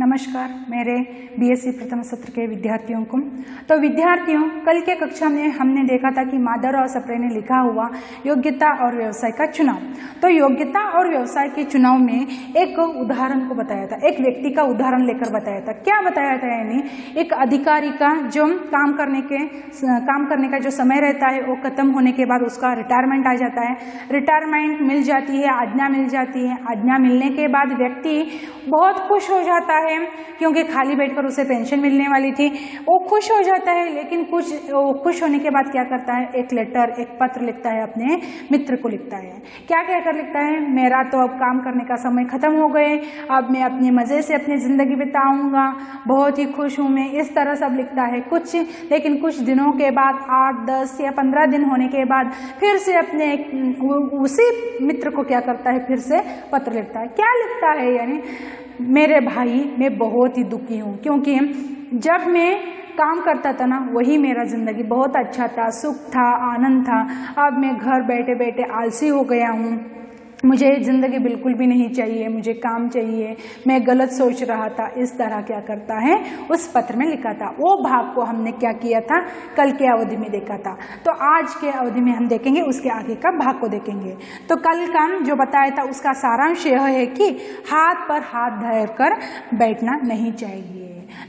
नमस्कार मेरे बीएससी प्रथम सत्र के विद्यार्थियों को। तो विद्यार्थियों, कल के कक्षा में हमने देखा था कि माधवराव सप्रे ने लिखा हुआ योग्यता और व्यवसाय का चुनाव। तो योग्यता और व्यवसाय के चुनाव में एक उदाहरण को बताया था, एक व्यक्ति का उदाहरण लेकर बताया था। क्या बताया था? यानी एक अधिकारी का जो काम करने का जो समय रहता है वो खत्म होने के बाद उसका रिटायरमेंट आ जाता है। रिटायरमेंट मिल जाती है, आज्ञा मिल जाती है। आज्ञा मिलने के बाद व्यक्ति बहुत खुश हो जाता है क्योंकि खाली बैठकर उसे पेंशन मिलने वाली थी। वो खुश हो जाता है, लेकिन खुश होने के बाद क्या करता है? एक पत्र लिखता है, अपने मित्र को लिखता है। क्या कहकर लिखता है? मेरा तो अब काम करने का समय खत्म हो गए, अब मैं अपने मजे से अपनी जिंदगी बिताऊंगा, बहुत ही खुश हूं मैं, इस तरह सब लिखता है। लेकिन कुछ दिनों के बाद 8, 10 या 15 दिन होने के बाद फिर से अपने उसी मित्र को क्या करता है? फिर से पत्र लिखता है। क्या लिखता है? यानी मेरे भाई, मैं बहुत ही दुखी हूँ क्योंकि जब मैं काम करता था ना, वही मेरा जिंदगी बहुत अच्छा था, सुख था, आनंद था। अब मैं घर बैठे बैठे आलसी हो गया हूँ, मुझे ज़िंदगी बिल्कुल भी नहीं चाहिए, मुझे काम चाहिए, मैं गलत सोच रहा था। इस तरह क्या करता है? उस पत्र में लिखा था। वो भाग को हमने क्या किया था? कल के अवधि में देखा था। तो आज के अवधि में हम देखेंगे, उसके आगे का भाग को देखेंगे। तो कल का जो बताया था उसका सारांश यह है कि हाथ पर हाथ धर कर बैठना नहीं चाहिए।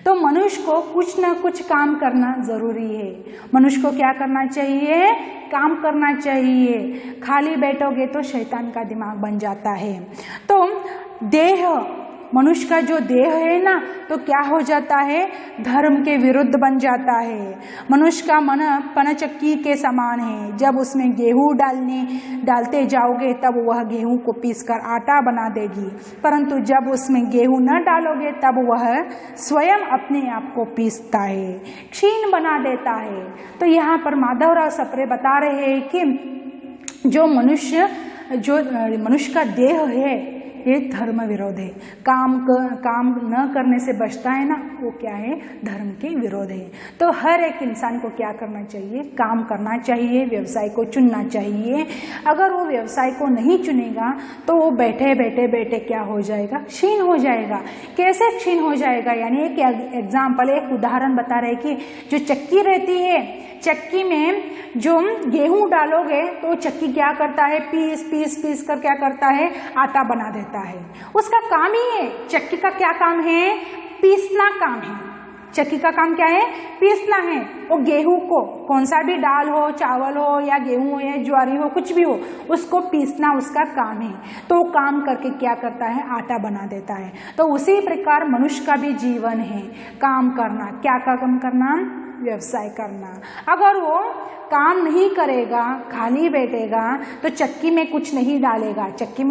तो मनुष्य को कुछ ना कुछ काम करना जरूरी है। मनुष्य को क्या करना चाहिए? काम करना चाहिए। खाली बैठोगे तो शैतान का दिमाग बन जाता है। तो देह, मनुष्य का जो देह है ना, तो क्या हो जाता है? धर्म के विरुद्ध बन जाता है। मनुष्य का मन पनचक्की के समान है। जब उसमें गेहूं डालते जाओगे तब वह गेहूं को पीसकर आटा बना देगी, परंतु जब उसमें गेहूं न डालोगे तब वह स्वयं अपने आप को पीसता है, क्षीण बना देता है। तो यहाँ पर माधवराव सप्रे बता रहे हैं कि जो मनुष्य का देह है ये धर्म विरोध है। काम न करने से बचता है ना, वो क्या है? धर्म के विरोध है। तो हर एक इंसान को क्या करना चाहिए? काम करना चाहिए, व्यवसाय को चुनना चाहिए। अगर वो व्यवसाय को नहीं चुनेगा तो वो बैठे क्या हो जाएगा? क्षीण हो जाएगा। कैसे क्षीण हो जाएगा? यानी एक एग्जाम्पल, एक उदाहरण बता रहे कि जो चक्की रहती है, चक्की में जो गेहूं डालोगे तो चक्की क्या करता है? पीस कर क्या करता है? आटा बना देता है। उसका काम ही है। चक्की का क्या काम है? पीसना काम है। चक्की का काम क्या है? पीसना है। वो गेहूं को, कौन सा भी दाल हो, चावल हो या गेहूं हो या ज्वारी हो, कुछ भी हो, उसको पीसना उसका काम है। तो वो काम करके क्या करता है? आटा बना देता है। तो उसी प्रकार मनुष्य का भी जीवन है, काम करना। क्या काम करना? व्यवसाय करना। अगर वो काम नहीं करेगा, खाली बैठेगा, तो चक्की में कुछ नहीं डालेगा। चक्की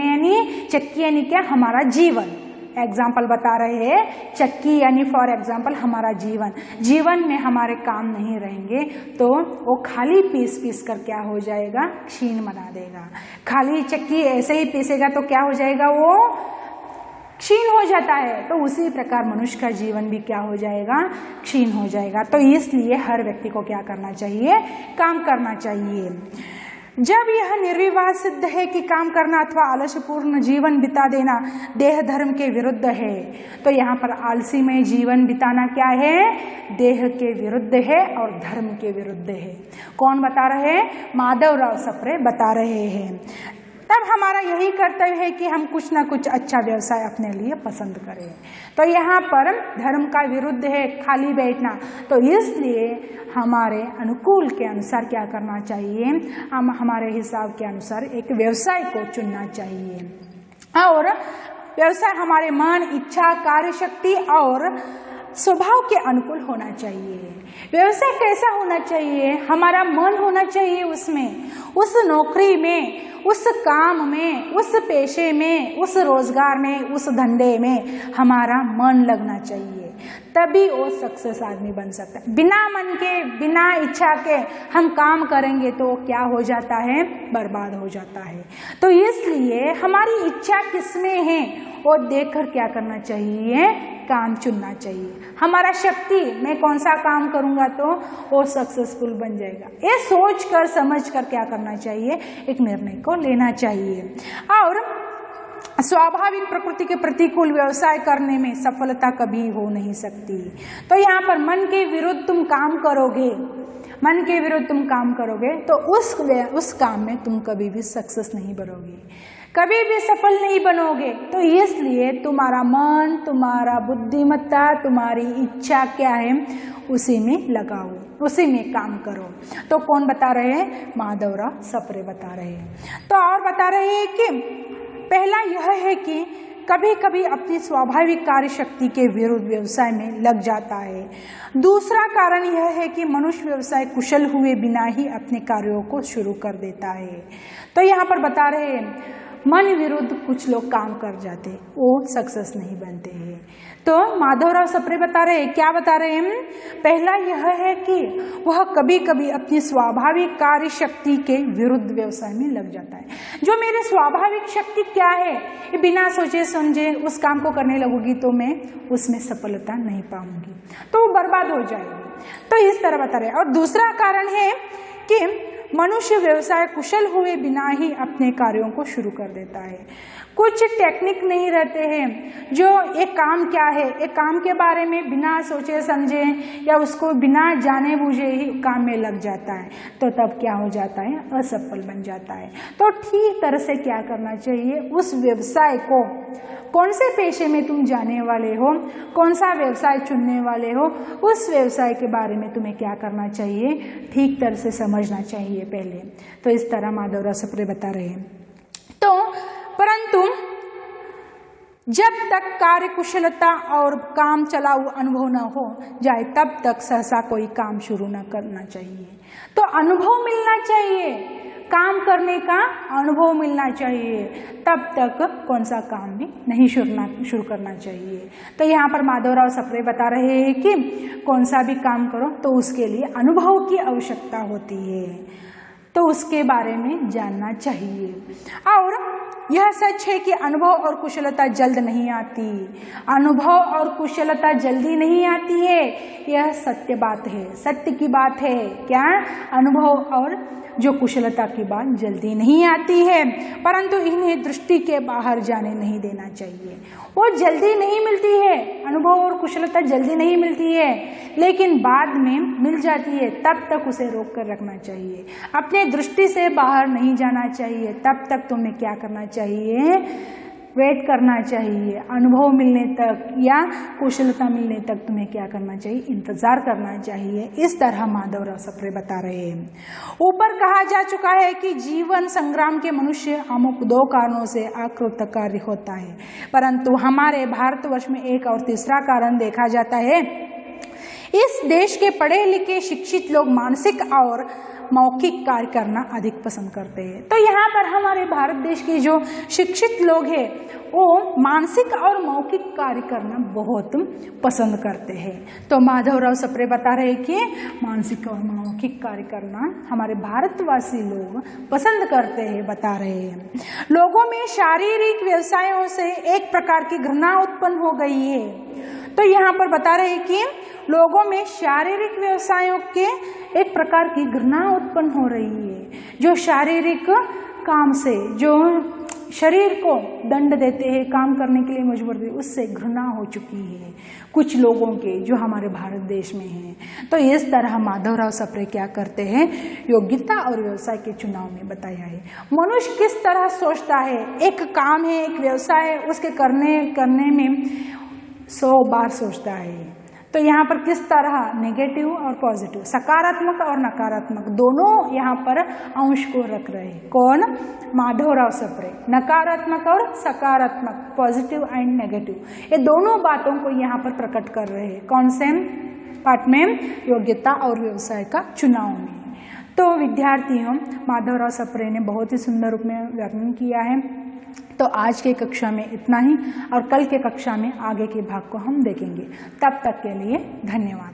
यानी क्या? हमारा जीवन। एग्जाम्पल बता रहे हैं, चक्की यानी फॉर एग्जाम्पल हमारा जीवन में हमारे काम नहीं रहेंगे तो वो खाली पीस कर क्या हो जाएगा? क्षीण बना देगा। खाली चक्की ऐसे ही पीसेगा तो क्या हो जाएगा? वो क्षीण हो जाता है। तो उसी प्रकार मनुष्य का जीवन भी क्या हो जाएगा? क्षीण हो जाएगा। तो इसलिए हर व्यक्ति को क्या करना चाहिए? काम करना चाहिए। जब यह निर्विवाद सिद्ध है कि काम करना अथवा आलस्यपूर्ण जीवन बिता देना देह धर्म के विरुद्ध है, तो यहाँ पर आलसी में जीवन बिताना क्या है? देह के विरुद्ध है और धर्म के विरुद्ध है। कौन बता रहे हैं? माधवराव सप्रे बता रहे हैं। तब हमारा यही कर्तव्य है कि हम कुछ ना कुछ अच्छा व्यवसाय अपने लिए पसंद करें। तो यहाँ पर धर्म का विरुद्ध है खाली बैठना, तो इसलिए हमारे अनुकूल के अनुसार क्या करना चाहिए? हम हमारे हिसाब के अनुसार एक व्यवसाय को चुनना चाहिए और व्यवसाय हमारे मन, इच्छा, कार्य शक्ति और स्वभाव के अनुकूल होना चाहिए। व्यवसाय कैसा होना चाहिए? हमारा मन होना चाहिए उसमें, उस नौकरी में, उस काम में, उस पेशे में, उस रोजगार में, उस धंधे में हमारा मन लगना चाहिए, तभी वो सक्सेस आदमी बन सकता है। बिना मन के, बिना इच्छा के हम काम करेंगे तो क्या हो जाता है? बर्बाद हो जाता है। तो इसलिए हमारी इच्छा किसमें है वो देखकर क्या करना चाहिए? काम चुनना चाहिए। हमारा शक्ति, मैं कौन सा काम करूंगा तो वो सक्सेसफुल बन जाएगा, ये सोच कर समझ कर क्या करना चाहिए? एक निर्णय को लेना चाहिए। और स्वाभाविक प्रकृति के प्रतिकूल व्यवसाय करने में सफलता कभी हो नहीं सकती। तो यहाँ पर मन के विरुद्ध तुम काम करोगे, मन के विरुद्ध तुम काम करोगे तो उस काम में तुम कभी भी सक्सेस नहीं बनोगे, कभी भी सफल नहीं बनोगे। तो इसलिए तुम्हारा मन, तुम्हारा बुद्धिमत्ता, तुम्हारी इच्छा क्या है, उसी में लगाओ, उसी में काम करो। तो कौन बता रहे हैं? माधवराव सप्रे बता रहे हैं। तो और बता रहे हैं कि पहला यह है कि कभी कभी अपनी स्वाभाविक कार्य शक्ति के विरुद्ध व्यवसाय में लग जाता है। दूसरा कारण यह है कि मनुष्य व्यवसाय कुशल हुए बिना ही अपने कार्यों को शुरू कर देता है। तो यहाँ पर बता रहे हैं मन विरुद्ध कुछ लोग काम कर जाते, वो सक्सेस नहीं बनते हैं। तो माधवराव सप्रे बता रहे हैं, क्या बता रहे हैं? पहला यह है कि वह कभी कभी अपनी स्वाभाविक कार्य शक्ति के विरुद्ध व्यवसाय में लग जाता है। जो मेरी स्वाभाविक शक्ति क्या है, ये बिना सोचे समझे उस काम को करने लगूंगी तो मैं उसमें सफलता नहीं पाऊंगी, तो वो बर्बाद हो जाएगी। तो इस तरह बता रहे हैं। और दूसरा कारण है कि मनुष्य व्यवसाय कुशल हुए बिना ही अपने कार्यों को शुरू कर देता है। कुछ टेक्निक नहीं रहते हैं, जो एक काम क्या है, एक काम के बारे में बिना सोचे समझे या उसको बिना जाने बूझे ही काम में लग जाता है, तो तब क्या हो जाता है? असफल बन जाता है। तो ठीक तरह से क्या करना चाहिए? उस व्यवसाय को, कौन से पेशे में तुम जाने वाले हो, कौन सा व्यवसाय चुनने वाले हो, उस व्यवसाय के बारे में तुम्हें क्या करना चाहिए? ठीक तरह से समझना चाहिए पहले। तो इस तरह माधवराव सप्रे बता रहे हैं। तो परंतु जब तक कार्य कुशलता और काम चलाऊ अनुभव न हो जाए तब तक सहसा कोई काम शुरू न करना चाहिए। तो अनुभव मिलना चाहिए, काम करने का अनुभव मिलना चाहिए, तब तक कौन सा काम भी नहीं शुरू करना चाहिए। तो यहाँ पर माधवराव सप्रे बता रहे हैं कि कौन सा भी काम करो तो उसके लिए अनुभव की आवश्यकता होती है, तो उसके बारे में जानना चाहिए। और यह सच है कि अनुभव और कुशलता जल्द नहीं आती, अनुभव और कुशलता जल्दी नहीं आती है, यह सत्य बात है, सत्य की बात है। क्या? अनुभव और जो कुशलता की बात जल्दी नहीं आती है, परंतु इन्हें दृष्टि के बाहर जाने नहीं देना चाहिए। वो जल्दी नहीं मिलती है, अनुभव और कुशलता जल्दी नहीं मिलती है, लेकिन बाद में मिल जाती है, तब तक उसे रोक कर रखना चाहिए। अपने दृष्टि से बाहर नहीं जाना चाहिए, तब तक तुम्हें क्या करना चाहिए? वेट करना चाहिए। अनुभव मिलने तक या कुशलता मिलने तक तुम्हें क्या करना चाहिए? इंतजार करना चाहिए। इस तरह माधवराव सप्रे बता रहे हैं। ऊपर कहा जा चुका है कि जीवन संग्राम के मनुष्य अमुक 2 कारणों से अकृतकार्य होता है, परंतु हमारे भारतवर्ष में एक और तीसरा कारण देखा जाता है। इस देश के पढ़े लिखे शिक्षित लोग मानसिक और मौखिक कार्य करना अधिक पसंद करते हैं। तो यहाँ पर हमारे भारत देश के जो शिक्षित लोग हैं वो मानसिक और मौखिक कार्य करना बहुत पसंद करते हैं। तो माधवराव सप्रे बता रहे हैं कि मानसिक और मौखिक कार्य करना हमारे भारतवासी लोग पसंद करते हैं, बता रहे हैं। लोगों में शारीरिक व्यवसायों से एक प्रकार की घृणा उत्पन्न हो गई है। तो यहाँ पर बता रहे हैं कि लोगों में शारीरिक व्यवसायों के एक प्रकार की घृणा उत्पन्न हो रही है। जो शारीरिक काम से, जो शरीर को दंड देते हैं, काम करने के लिए मजबूर देते, उससे घृणा हो चुकी है कुछ लोगों के, जो हमारे भारत देश में हैं। तो इस तरह माधवराव सप्रे क्या करते हैं? योग्यता और व्यवसाय के चुनाव में बताया है। मनुष्य किस तरह सोचता है, एक काम है, एक व्यवसाय है, उसके करने में 100 बार सोचता है। तो यहाँ पर किस तरह नेगेटिव और पॉजिटिव, सकारात्मक और नकारात्मक दोनों यहाँ पर अंश को रख रहे हैं। कौन? माधवराव सप्रे। नकारात्मक और सकारात्मक, पॉजिटिव एंड नेगेटिव, ये दोनों बातों को यहाँ पर प्रकट कर रहे हैं। कौन से पार्ट में? योग्यता और व्यवसाय का चुनाव में। तो विद्यार्थियों, माधवराव सप्रे ने बहुत ही सुंदर रूप में वर्णन किया है। तो आज के कक्षा में इतना ही, और कल के कक्षा में आगे के भाग को हम देखेंगे। तब तक के लिए धन्यवाद।